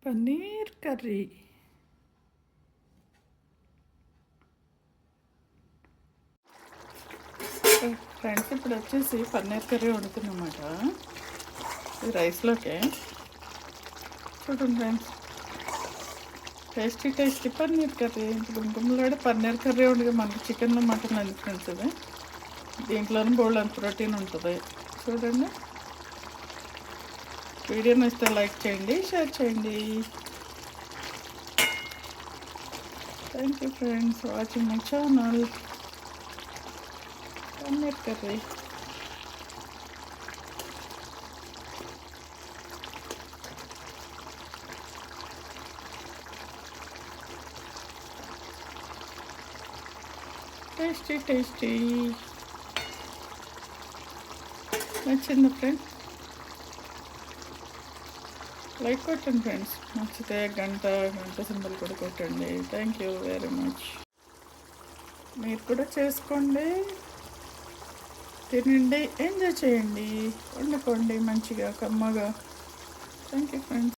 Paneer curry. Friends ఇప్పుడు వచ్చేసి paneer curry వండుతున్నమాట. ఇది రైస్లోకే. చూడండి friends, tasty tasty paneer curry. గుమగుమలాడే పన్నీర్ కర్రీ ఉండగా మనకి చికెన్లో మటన్ ఎందుకు ఫ్రెండ్స్ ఇది. దీంట్లోనే బోల్డ్ అంత ప్రోటీన్ ఉంటుంది. చూడండి, వీడియో నచ్చితే లైక్ చేయండి, షేర్ చేయండి. Thank you friends watching my channel paneer curry. Tasty tasty. నచ్చింది ఫ్రెండ్స్, లైక్ కొట్టండి ఫ్రెండ్స్. నచ్చితే గంట సింబల్ కూడా కొట్టండి. Thank you very much. మీరు కూడా చేసుకోండి, తినండి, ఎంజాయ్ చేయండి, వండుకోండి మంచిగా కమ్మగా. Thank you friends.